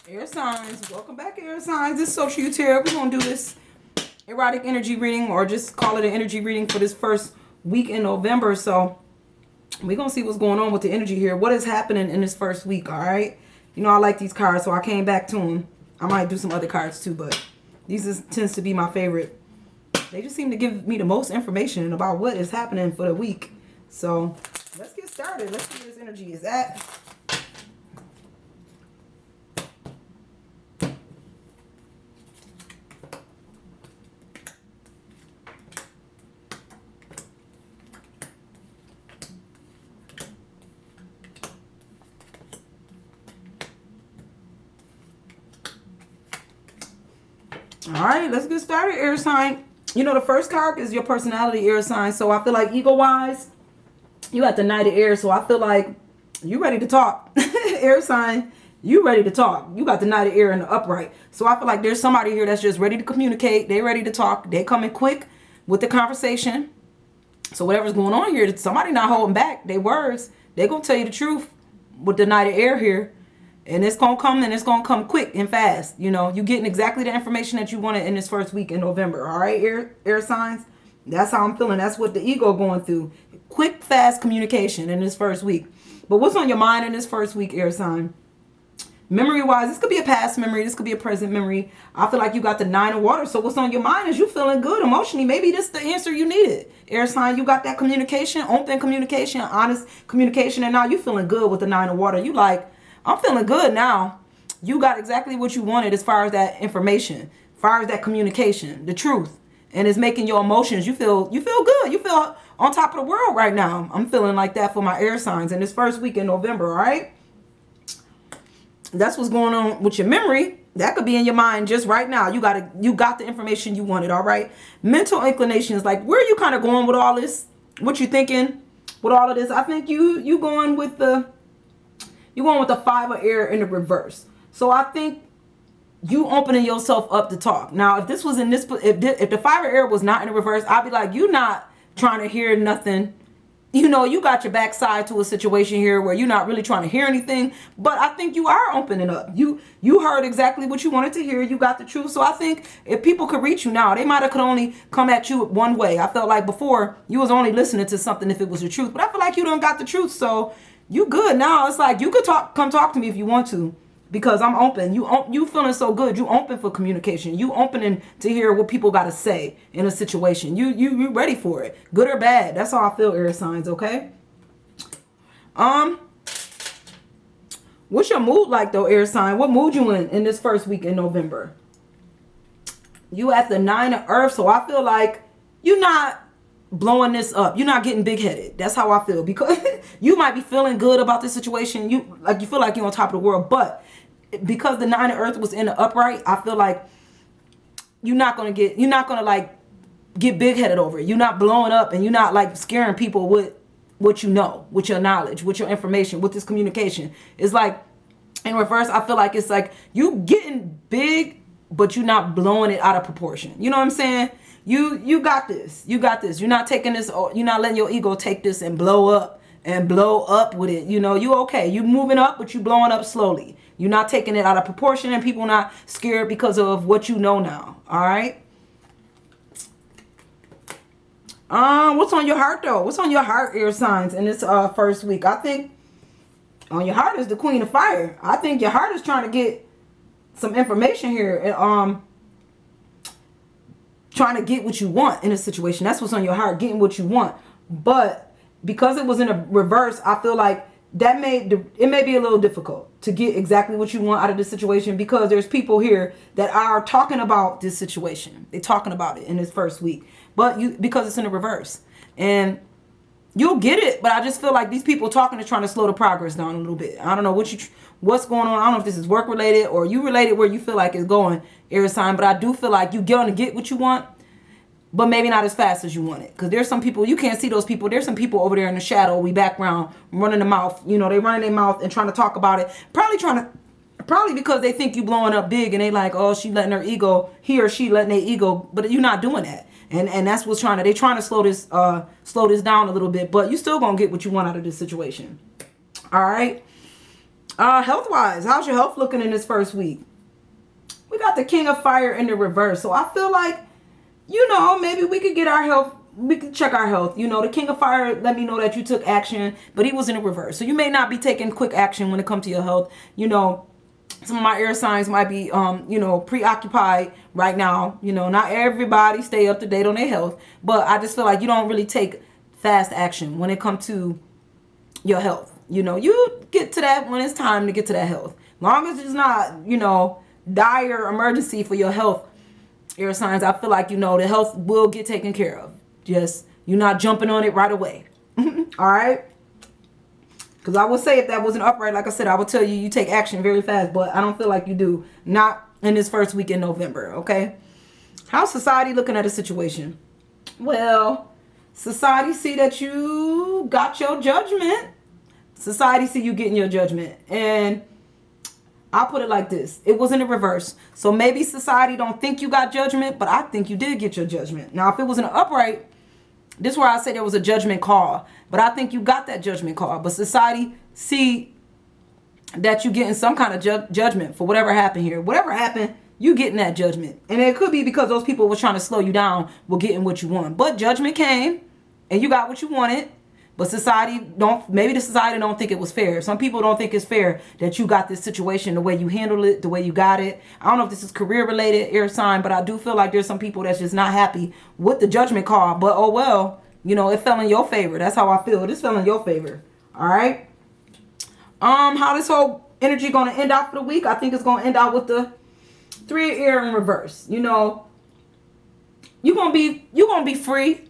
Air signs, welcome back, air signs. This is Social Utera. We're gonna do this erotic energy reading, or just call it an energy reading for this first week in November. So we're gonna see what's going on with the energy here. What is happening in this first week? All right. You know I like these cards, so I came back to them. I might do some other cards too, but tends to be my favorite. They just seem to give me the most information about what is happening for the week. So let's get started. Let's see where this energy is at. All right, let's get started, air sign. You know, the first card is your personality, air sign. So I feel like ego-wise, you got the Knight of Air. So I feel like you ready to talk. Air sign, you ready to talk. You got the Knight of Air in the upright. So I feel like there's somebody here that's just ready to communicate. They ready to talk. They coming quick with the conversation. So whatever's going on here, somebody not holding back their words. They gonna tell you the truth with the Knight of Air here. And it's going to come, and it's going to come quick and fast. You know, you getting exactly the information that you wanted in this first week in November. All right, air signs. That's how I'm feeling. That's what the ego going through. Quick, fast communication in this first week. But what's on your mind in this first week, air sign? Memory-wise, this could be a past memory. This could be a present memory. I feel like you got the 9 of water. So what's on your mind is you feeling good emotionally. Maybe this is the answer you needed. Air sign, you got that communication, open communication, honest communication. And now you feeling good with the 9 of water. You like, I'm feeling good now. You got exactly what you wanted as far as that information, as far as that communication, the truth. And it's making your emotions, you feel good. You feel on top of the world right now. I'm feeling like that for my air signs in this first week in November, all right? That's what's going on with your memory. That could be in your mind just right now. You got the information you wanted, all right? Mental inclinations, like where are you kind of going with all this? What you thinking with all of this? I think you going with the 5 of air in the reverse. So I think you opening yourself up to talk. Now, if this was in this, if the 5 of air was not in the reverse, I'd be like, you not trying to hear nothing. You know, you got your backside to a situation here where you're not really trying to hear anything. But I think you are opening up. You heard exactly what you wanted to hear. You got the truth. So I think if people could reach you now, they might have could only come at you one way. I felt like before you was only listening to something if it was the truth. But I feel like you don't got the truth. So you good now. It's like you could come talk to me if you want to, because I'm open. You feeling so good. You open for communication. You opening to hear what people got to say in a situation. You ready for it, good or bad. That's how I feel, air signs. Okay. What's your mood like though, air sign? What mood you in this first week in November? You at the 9 of earth, so I feel like you're not blowing this up. You're not getting big-headed. That's how I feel, because you might be feeling good about this situation. You feel like you're on top of the world, but because the 9 of earth was in the upright, I feel like you're not gonna like get big-headed over it. You're not blowing up, and you're not like scaring people with what you know, with your knowledge, with your information, with this communication. It's like in reverse, I feel like it's like you getting big, but you're not blowing it out of proportion. You know what I'm saying? You got this. You got this. You're not taking this. You're not letting your ego take this and blow up with it. You know, you okay. You moving up, but you blowing up slowly. You're not taking it out of proportion, and people not scared because of what you know now. All right. What's on your heart though? What's on your heart, air signs, in this first week? I think on your heart is the Queen of Fire. I think your heart is trying to get some information here, and trying to get what you want in a situation. That's what's on your heart, getting what you want. But because it was in a reverse, I feel like it may be a little difficult to get exactly what you want out of this situation, because there's people here that are talking about this situation. They're talking about it in this first week, but because it's in the reverse, and you'll get it. But I just feel like these people talking is trying to slow the progress down a little bit. I don't know what's going on. I don't know if this is work related or you related where you feel like it's going, air sign. But I do feel like you're going to get what you want, but maybe not as fast as you want it. Because there's some people, you can't see those people. There's some people over there in the shadowy background running the mouth. You know, they running their mouth and trying to talk about it. Probably because they think you blowing up big, and they like, oh, she letting her ego, he or she letting their ego, but you're not doing that. And that's what's they trying to slow this down a little bit, but you still gonna get what you want out of this situation. All right. Health-wise, how's your health looking in this first week? We got the King of Fire in the reverse. So I feel like, maybe we could get our health. We could check our health. The King of Fire let me know that you took action, but he was in the reverse. So you may not be taking quick action when it comes to your health. Some of my air signs might be, preoccupied right now. Not everybody stay up to date on their health, but I just feel like you don't really take fast action when it comes to your health. You get to that when it's time to get to that health. Long as it's not, dire emergency for your health, air signs, I feel like, the health will get taken care of. Just, you're not jumping on it right away. All right? Because I would say if that wasn't upright, like I said, I would tell you, you take action very fast, but I don't feel like you do. Not in this first week in November, okay? How's society looking at the situation? Well, society see that you got your judgment. Society see you getting your judgment. And I'll put it like this. It was in the reverse. So maybe society don't think you got judgment, but I think you did get your judgment. Now, if it was in an upright, this is where I say there was a judgment call. But I think you got that judgment call. But society see that you getting some kind of judgment for whatever happened here. Whatever happened, you getting that judgment. And it could be because those people were trying to slow you down were getting what you want. But judgment came and you got what you wanted. But maybe the society don't think it was fair. Some people don't think it's fair that you got this situation, the way you handled it, the way you got it. I don't know if this is career related, air sign, but I do feel like there's some people that's just not happy with the judgment call. But oh well, it fell in your favor. That's how I feel. This fell in your favor. All right. How this whole energy going to end out for the week? I think it's going to end out with the 3 of air in reverse. You're going to be free.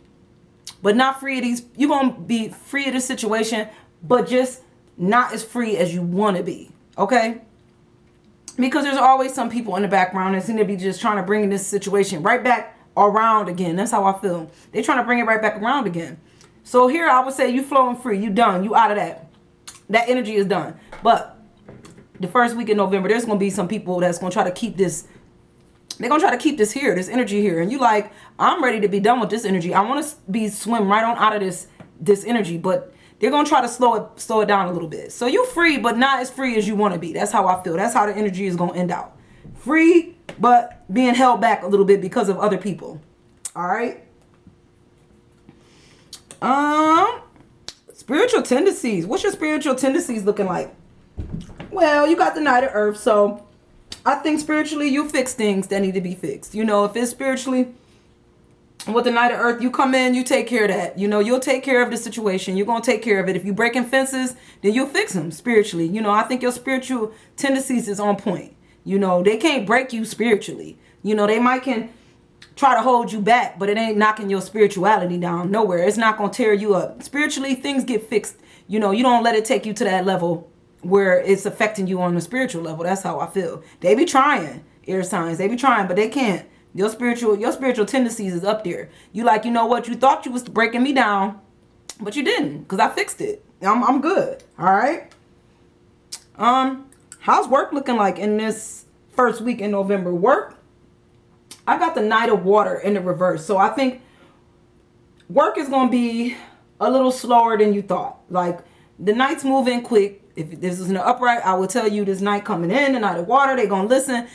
But not free of these, you're going to be free of this situation, but just not as free as you want to be, okay? Because there's always some people in the background that seem to be just trying to bring this situation right back around again. That's how I feel. They're trying to bring it right back around again. So here I would say you flowing free. You done. You out of that. That energy is done. But the first week in November, there's going to be some people that's going to try to keep this. They're going to try to keep this here, this energy here. And you like, I'm ready to be done with this energy. I want to swim right on out of this energy. But they're going to try to slow it down a little bit. So you free, but not as free as you want to be. That's how I feel. That's how the energy is going to end out. Free, but being held back a little bit because of other people. All right. Spiritual tendencies. What's your spiritual tendencies looking like? Well, you got the Knight of Earth, so I think spiritually you fix things that need to be fixed. If it's spiritually with the Knight of Earth, you come in, you take care of that. You'll take care of the situation. You're going to take care of it. If you're breaking fences, then you'll fix them spiritually. I think your spiritual tendencies is on point. They can't break you spiritually. They might can try to hold you back, but it ain't knocking your spirituality down nowhere. It's not going to tear you up. Spiritually, things get fixed. You don't let it take you to that level where it's affecting you on the spiritual level. That's how I feel. They be trying, air signs. They be trying, but they can't. Your spiritual tendencies is up there. You like, what? You thought you was breaking me down, but you didn't, because I fixed it. I'm good. All right. How's work looking like in this first week in November? Work, I got the Knight of Water in the reverse. So I think work is going to be a little slower than you thought. Like, the Knight's moving quick. If this is an upright, I will tell you this Knight coming in, the Knight of Water, they're going to listen.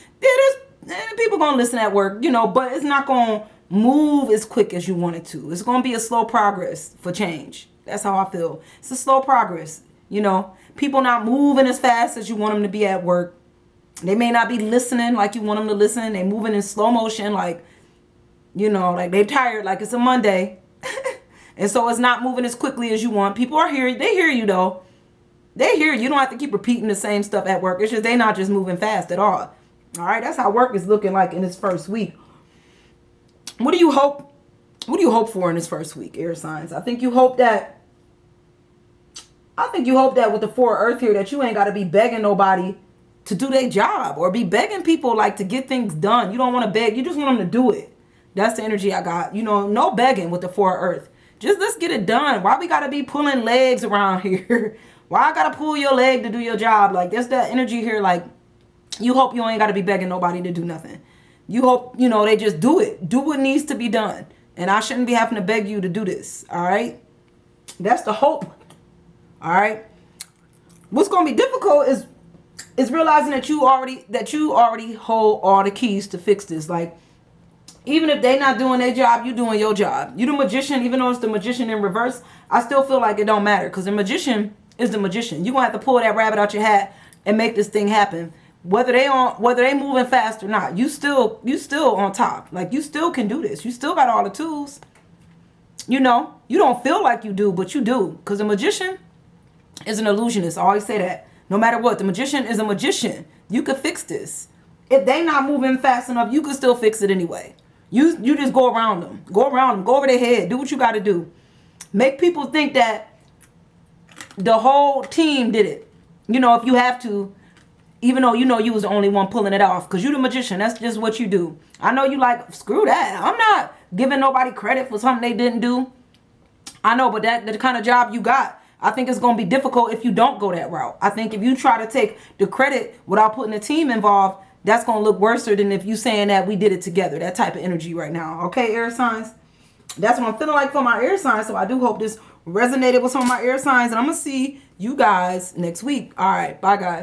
People going to listen at work, but it's not going to move as quick as you want it to. It's going to be a slow progress for change. That's how I feel. It's a slow progress. People not moving as fast as you want them to be at work. They may not be listening like you want them to listen. They moving in slow motion, like they tired, like it's a Monday. And so it's not moving as quickly as you want. People are here. They hear you, though. They hear you. You don't have to keep repeating the same stuff at work. It's just they're not just moving fast at all. All right, that's how work is looking like in this first week. What do you hope for in this first week, air signs? I think you hope that with the 4 Earth here that you ain't got to be begging nobody to do their job or be begging people like to get things done. You don't want to beg. You just want them to do it. That's the energy I got. No begging with the 4 Earth. Just let's get it done. Why we got to be pulling legs around here? Why I got to pull your leg to do your job? Like, there's that energy here. Like, you hope you ain't got to be begging nobody to do nothing. You hope, they just do it. Do what needs to be done. And I shouldn't be having to beg you to do this. All right? That's the hope. All right? What's going to be difficult is It's realizing that you already hold all the keys to fix this. Like, even if they not doing their job, you doing your job. You the magician, even though it's the magician in reverse, I still feel like it don't matter, because the magician is the magician. You're gonna have to pull that rabbit out your hat and make this thing happen. Whether they moving fast or not, you still on top. Like, you still can do this. You still got all the tools. You know, you don't feel like you do, but you do. Because the magician is an illusionist. I always say that. No matter what, the magician is a magician. You could fix this. If they not moving fast enough, you could still fix it anyway. You just go around them. Go around them. Go over their head. Do what you got to do. Make people think that the whole team did it. You know, if you have to, even though you know you was the only one pulling it off. Because you the magician. That's just what you do. I know you like, screw that. I'm not giving nobody credit for something they didn't do. I know, but the kind of job you got, I think it's going to be difficult if you don't go that route. I think if you try to take the credit without putting the team involved, that's going to look worse than if you saying that we did it together. That type of energy right now. Okay, air signs? That's what I'm feeling like for my air signs. So I do hope this resonated with some of my air signs. And I'm going to see you guys next week. All right. Bye, guys.